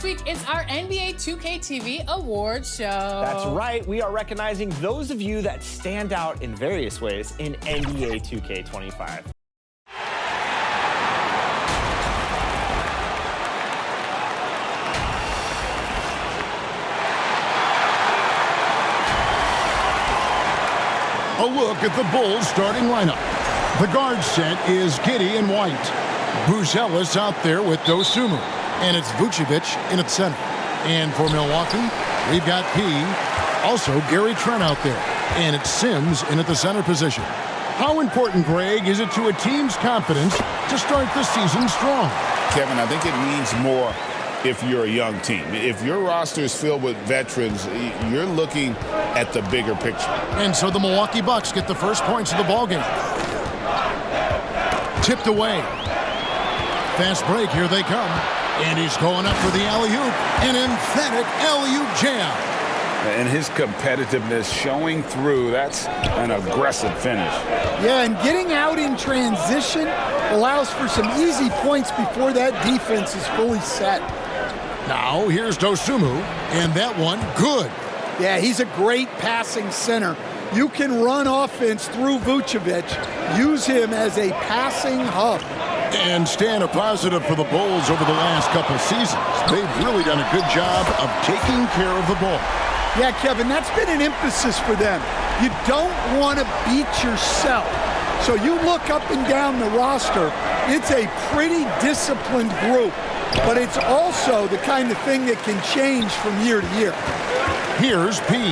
week, it's our NBA 2K TV Awards show. That's right. We are recognizing those of you that stand out in various ways in NBA 2K25. A look at the Bulls starting lineup. The guard set is Giddey in white. Buzelis out there with Dosunmu. And it's Vucevic in at center. And for Milwaukee, we've got P. Also Gary Trent out there. And it's Sims in at the center position. How important, Greg, is it to a team's confidence to start the season strong? Kevin, I think it means more if you're a young team. If your roster is filled with veterans, you're looking at the bigger picture. And so the Milwaukee Bucks get the first points of the ballgame. Tipped away. Fast break, here they come. And he's going up for the alley-oop. An emphatic alley-oop jam. And his competitiveness showing through. That's an aggressive finish. Yeah, and getting out in transition allows for some easy points before that defense is fully set. Now, here's Dosunmu, and that one, good. Yeah, he's a great passing center. You can run offense through Vucevic, use him as a passing hub. And staying a positive for the Bulls over the last couple seasons. They've really done a good job of taking care of the ball. Yeah, Kevin, that's been an emphasis for them. You don't want to beat yourself. So you look up and down the roster, it's a pretty disciplined group. But it's also the kind of thing that can change from year to year. Here's P.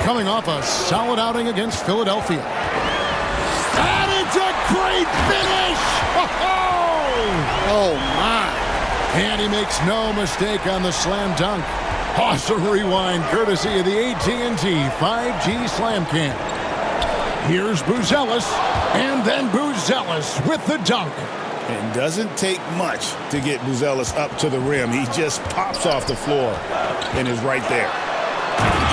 Coming off a solid outing against Philadelphia. And it's a great finish! Oh, my. And he makes no mistake on the slam dunk. Awesome rewind courtesy of the AT&T 5G Slam Cam. Here's Buzelis, and then Buzelis with the dunk. It doesn't take much to get Buzelis up to the rim. He just pops off the floor and is right there.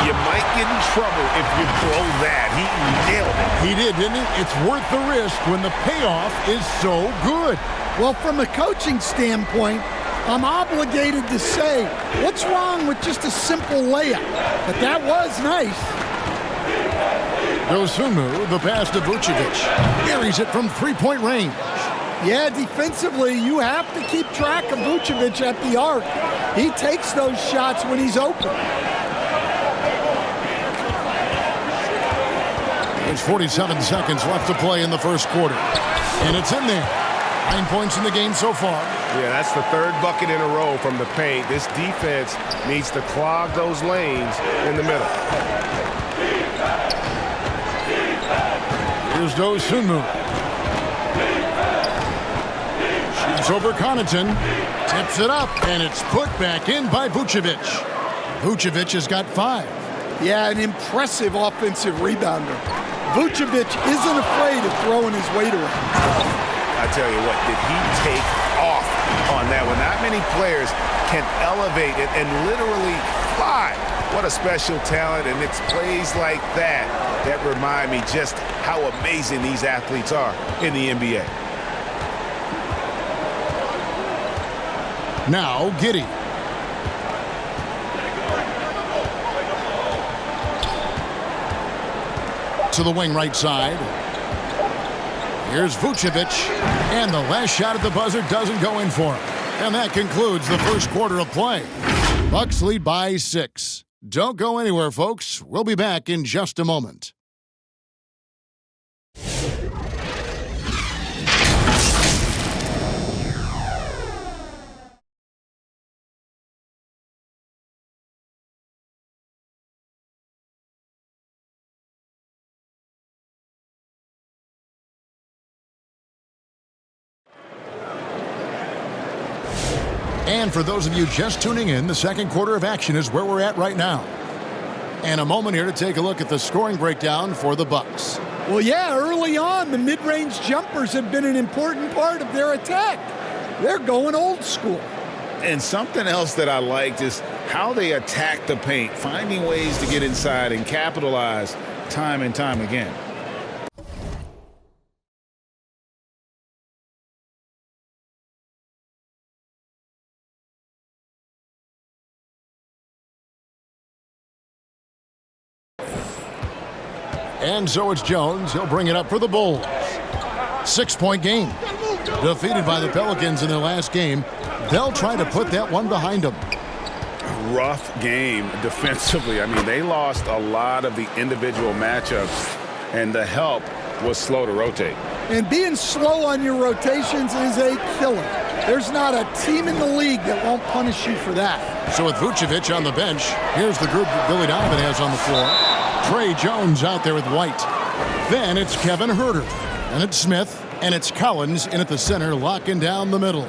You might get in trouble if you throw that. He nailed it. He did, didn't he? It's worth the risk when the payoff is so good. Well, from a coaching standpoint, I'm obligated to say, what's wrong with just a simple layup? But that was nice. Dosunmu, the pass to Vucevic. Buries it from three-point range. Yeah, defensively, you have to keep track of Vucevic at the arc. He takes those shots when he's open. There's 47 seconds left to play in the first quarter. And it's in there. 9 points in the game so far. Yeah, that's the third bucket in a row from the paint. This defense needs to clog those lanes in the middle. Here's Dosunmu. Shoots over Connaughton. Tips it up, and it's put back in by Vucevic. Vucevic has got 5. Yeah, an impressive offensive rebounder. Vucevic isn't afraid of throwing his weight around. I tell you what, did he take off on that one? Not many players can elevate it and literally fly. What a special talent, and it's plays like that that remind me just how amazing these athletes are in the NBA. Now, Giddey. To the wing right side. Here's Vucevic. And the last shot at the buzzer doesn't go in for him. And that concludes the first quarter of play. Bucks lead by 6. Don't go anywhere, folks. We'll be back in just a moment. And for those of you just tuning in, the second quarter of action is where we're at right now. And a moment here to take a look at the scoring breakdown for the Bucks. Well, yeah, early on, the mid-range jumpers have been an important part of their attack. They're going old school. And something else that I liked is how they attack the paint, finding ways to get inside and capitalize time and time again. And so it's Jones. He'll bring it up for the Bulls. 6-point game. Defeated by the Pelicans in their last game. They'll try to put that one behind them. Rough game defensively. I mean, they lost a lot of the individual matchups, and the help was slow to rotate. And being slow on your rotations is a killer. There's not a team in the league that won't punish you for that. So with Vucevic on the bench, here's the group that Billy Donovan has on the floor. Trey Jones out there with White. Then it's Kevin Huerter. And it's Smith. And it's Collins in at the center, locking down the middle.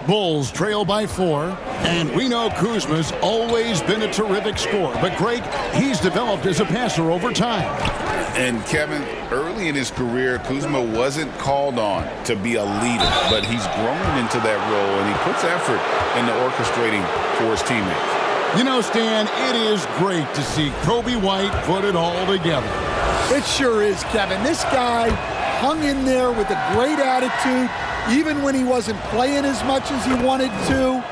Bulls trail by 4. And we know Kuzma's always been a terrific scorer. But Greg, he's developed as a passer over time. And Kevin, early in his career, Kuzma wasn't called on to be a leader, but he's grown into that role, and he puts effort into orchestrating for his teammates. You know, Stan, it is great to see Kobe White put it all together. It sure is, Kevin. This guy hung in there with a great attitude, even when he wasn't playing as much as he wanted to.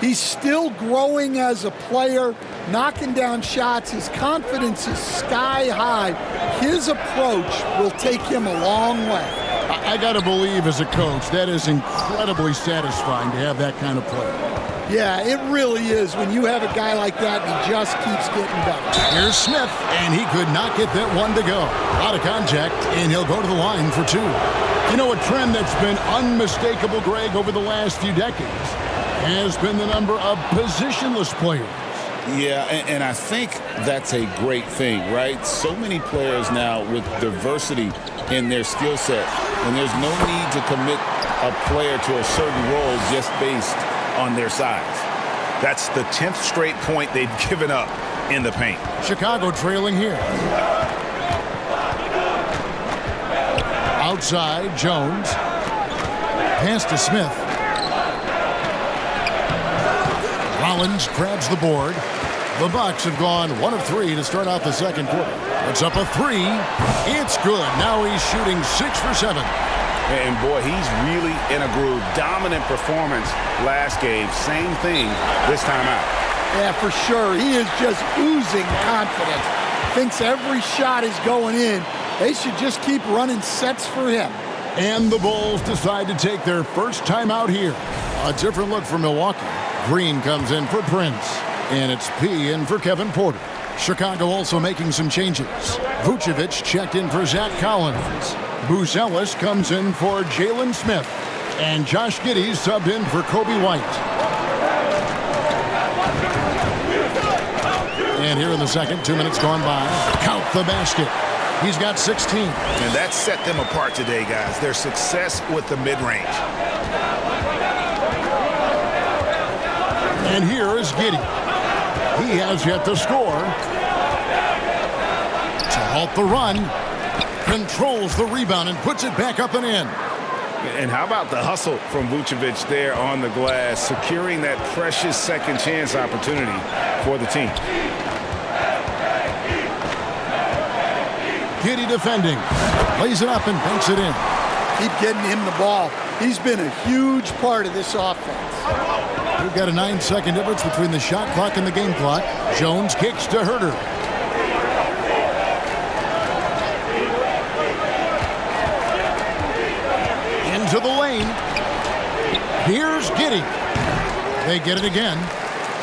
He's still growing as a player, knocking down shots. His confidence is sky high. His approach will take him a long way. I got to believe as a coach, that is incredibly satisfying to have that kind of play. Yeah, it really is when you have a guy like that and he just keeps getting better. Here's Smith, and he could not get that one to go. Out of contact, and he'll go to the line for 2. You know, a trend that's been unmistakable, Greg, over the last few decades has been the number of positionless players. Yeah, and I think that's a great thing, right? So many players now with diversity in their skill set, and there's no need to commit a player to a certain role just based on their size. That's the 10th straight point they've given up in the paint. Chicago trailing here. Outside, Jones. Pass to Smith. Rollins grabs the board. The Bucks have gone 1 of 3 to start out the second quarter. It's up a 3. It's good. Now he's shooting 6 for 7. And boy, he's really in a groove. Dominant performance last game. Same thing this time out. Yeah, for sure. He is just oozing confidence. Thinks every shot is going in. They should just keep running sets for him. And the Bulls decide to take their first time out here. A different look for Milwaukee. Green comes in for Prince. And it's P in for Kevin Porter. Chicago also making some changes. Vucevic checked in for Zach Collins. Buzelis comes in for Jalen Smith. And Josh Giddey subbed in for Kobe White. And here in the second, 2 minutes gone by. Count the basket. He's got 16. And that set them apart today, guys. Their success with the mid-range. And here is Giddey. He has yet to score. To halt the run. Controls the rebound and puts it back up and in. And how about the hustle from Vucevic there on the glass, securing that precious second chance opportunity for the team. Giddey defending. Lays it up and banks it in. Keep getting him the ball. He's been a huge part of this offense. We've got a 9-second difference between the shot clock and the game clock. Jones kicks to Huerter. Into the lane. Here's Giddey. They get it again.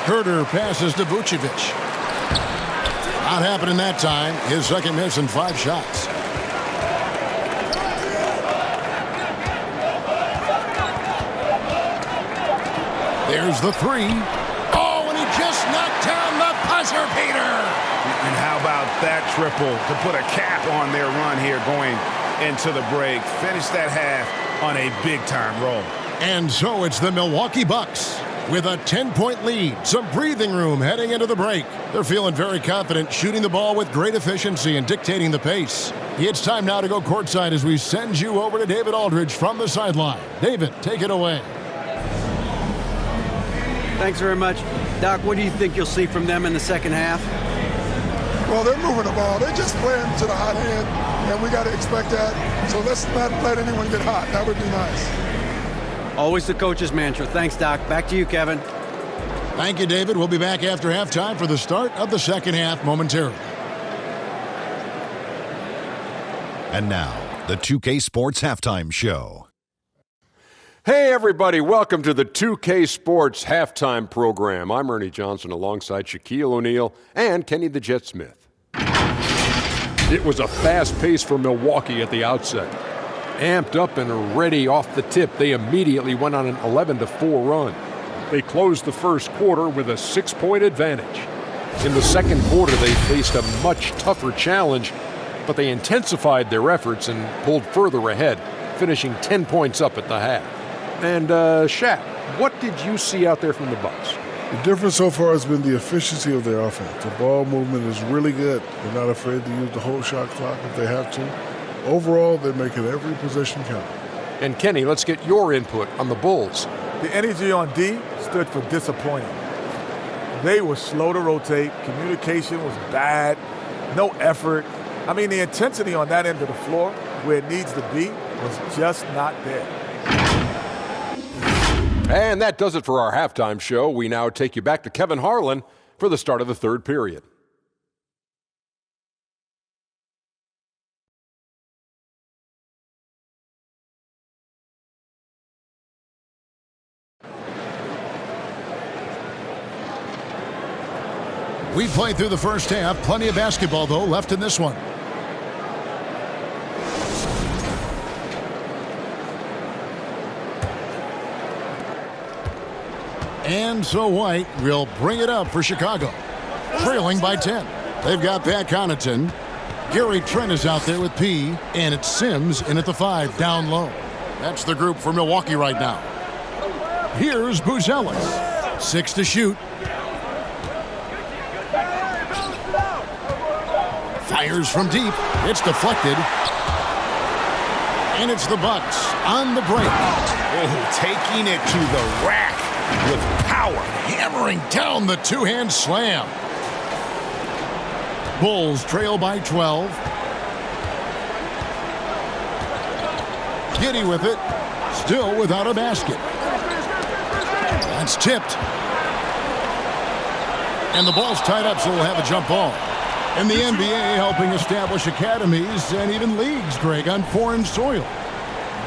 Huerter passes to Vucevic. Not happening that time. His second miss in 5 shots. There's the 3. Oh, and he just knocked down the buzzer beater. And how about that triple to put a cap on their run here going into the break. Finish that half on a big-time roll. And so it's the Milwaukee Bucks with a 10-point lead. Some breathing room heading into the break. They're feeling very confident, shooting the ball with great efficiency and dictating the pace. It's time now to go courtside as we send you over to David Aldridge from the sideline. David, take it away. Thanks very much. Doc, what do you think you'll see from them in the second half? Well, they're moving the ball. They're just playing to the hot hand, and we got to expect that. So let's not let anyone get hot. That would be nice. Always the coach's mantra. Thanks, Doc. Back to you, Kevin. Thank you, David. We'll be back after halftime for the start of the second half momentarily. And now, the 2K Sports Halftime Show. Hey, everybody. Welcome to the 2K Sports Halftime Program. I'm Ernie Johnson alongside Shaquille O'Neal and Kenny the Jet Smith. It was a fast pace for Milwaukee at the outset. Amped up and ready off the tip, they immediately went on an 11-4 run. They closed the first quarter with a 6-point advantage. In the second quarter, they faced a much tougher challenge, but they intensified their efforts and pulled further ahead, finishing 10 points up at the half. And, Shaq, what did you see out there from the Bucks? The difference so far has been the efficiency of their offense. The ball movement is really good. They're not afraid to use the whole shot clock if they have to. Overall, they're making every possession count. And, Kenny, let's get your input on the Bulls. The energy on D stood for disappointing. They were slow to rotate. Communication was bad. No effort. I mean, the intensity on that end of the floor, where it needs to be, was just not there. And that does it for our halftime show. We now take you back to Kevin Harlan for the start of the third period. We played through the first half. Plenty of basketball, though, left in this one. And so White will bring it up for Chicago, trailing by 10. They've got Pat Connaughton. Gary Trent is out there with P, and it's Sims in at the 5, down low. That's the group for Milwaukee right now. Here's Buzelis. 6 to shoot. Fires from deep. It's deflected. And it's the Bucks on the break. Oh, taking it to the rack with power. Hammering down the two-hand slam. Bulls trail by 12. Giddey with it. Still without a basket. That's tipped. And the ball's tied up, so we'll have a jump ball. And the NBA helping establish academies and even leagues, Greg, on foreign soil.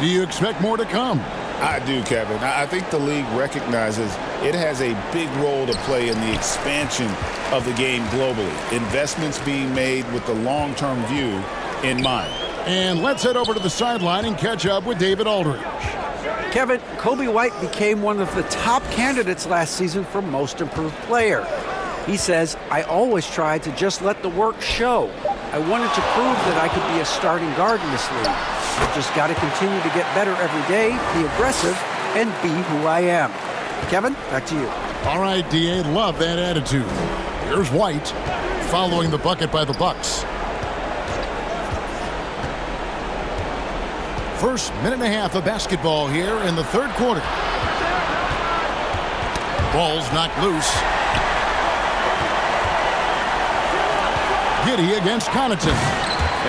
Do you expect more to come? I do, Kevin. I think the league recognizes it has a big role to play in the expansion of the game globally. Investments being made with the long-term view in mind. And let's head over to the sideline and catch up with David Aldridge. Kevin, Kobe White became one of the top candidates last season for Most Improved Player. He says, I always tried to just let the work show. I wanted to prove that I could be a starting guard in this league. I've just got to continue to get better every day, be aggressive, and be who I am. Kevin, back to you. All right, D.A., love that attitude. Here's White following the bucket by the Bucks. First minute and a half of basketball here in the third quarter. Ball's knocked loose. Giddey against Connaughton.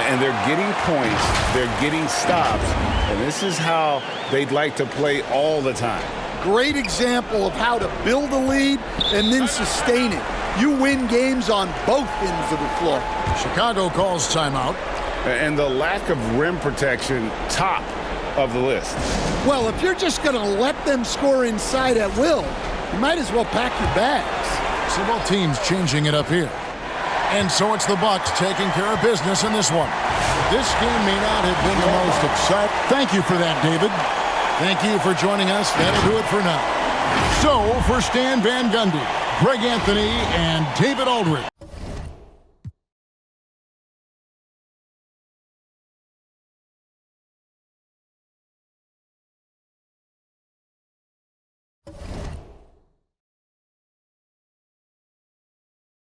And they're getting points, they're getting stops, and this is how they'd like to play all the time. Great example of how to build a lead and then sustain it. You win games on both ends of the floor. Chicago calls timeout. And the lack of rim protection, top of the list. Well, if you're just going to let them score inside at will, you might as well pack your bags. See both teams changing it up here. And so it's the Bucks taking care of business in this one. This game may not have been the most exciting. Thank you for that, David. Thank you for joining us. That'll do it for now. So, for Stan Van Gundy, Greg Anthony, and David Aldridge.